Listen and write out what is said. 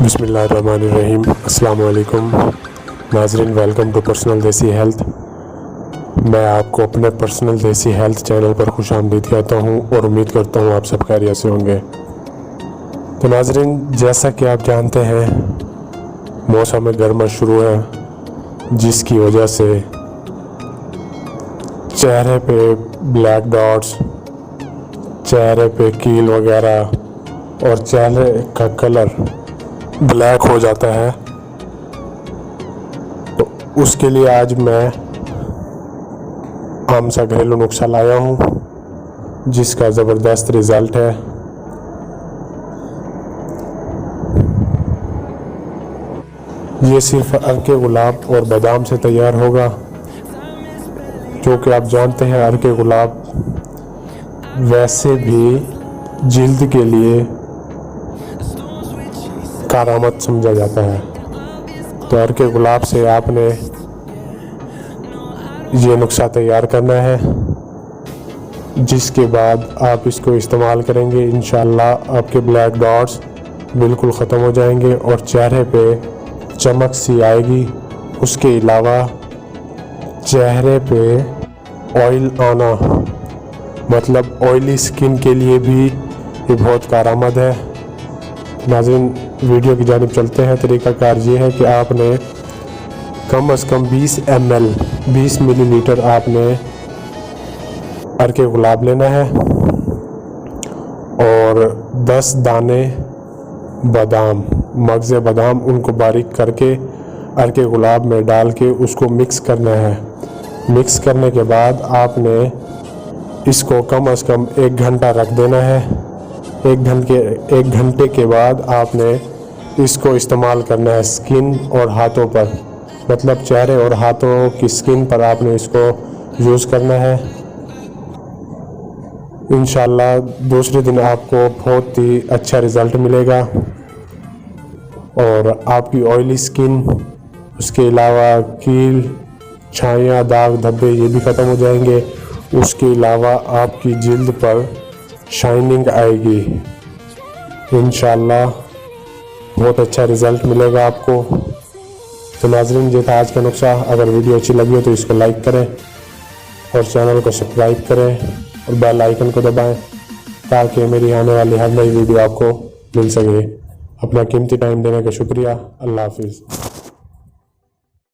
बिस्मिल्लाहिर्रहमानिर्रहीम। अस्सलाम वालेकुम नाज़रीन, वेलकम टू पर्सनल देसी हेल्थ। मैं आपको अपने पर्सनल देसी हेल्थ चैनल पर खुशामदीद कहता हूँ और उम्मीद करता हूँ आप सब खैरियत से होंगे। तो नाज़रीन, जैसा कि आप जानते हैं मौसम गर्मा शुरू है, जिसकी वजह से चेहरे पे ब्लैक डॉट्स, चेहरे पे कील वगैरह और चेहरे का कलर ब्लैक हो जाता है। तो उसके लिए आज मैं आम सा घरेलू नुस्खा लाया हूँ, जिसका ज़बरदस्त रिज़ल्ट है। ये सिर्फ अर्के गुलाब और बादाम से तैयार होगा, जो कि आप जानते हैं अर्के गुलाब वैसे भी जिल्द के लिए करामत समझा जाता है। तो अर्के गुलाब से आपने ये नुस्खा तैयार करना है, जिसके बाद आप इसको इस्तेमाल करेंगे। इंशाल्लाह आपके ब्लैक डॉट्स बिल्कुल ख़त्म हो जाएंगे और चेहरे पे चमक सी आएगी। उसके अलावा चेहरे पे ऑयल आना, मतलब ऑयली स्किन के लिए भी ये बहुत कारआमद है। नाज़रीन, वीडियो की जानिब चलते हैं। तरीक़ाकार ये है कि आपने कम से कम 20 मिलीलीटर आपने अर्के गुलाब लेना है और 10 दाने बादाम, मगज़ बादाम, उनको बारीक करके अर्के गुलाब में डाल के उसको मिक्स करना है। मिक्स करने के बाद आपने इसको कम से कम 1 घंटा रख देना है। 1 घंटे के बाद आपने इसको इस्तेमाल करना है स्किन और हाथों पर, मतलब चेहरे और हाथों की स्किन पर आपने इसको यूज़ करना है। इंशाल्लाह दूसरे दिन आपको बहुत ही अच्छा रिज़ल्ट मिलेगा और आपकी ऑयली स्किन, उसके अलावा कील, छाइयाँ, दाग धब्बे ये भी ख़त्म हो जाएंगे। उसके अलावा आपकी जिल्द पर शाइनिंग आएगी। इंशाल्लाह बहुत अच्छा रिज़ल्ट मिलेगा आपको। तो नाज़रीन, ये था आज का नुस्खा। अगर वीडियो अच्छी लगी हो तो इसको लाइक करें और चैनल को सब्सक्राइब करें और बेल आइकन को दबाएं, ताकि मेरी आने वाली हर नई वीडियो आपको मिल सके। अपना कीमती टाइम देने का शुक्रिया। अल्लाह हाफिज़।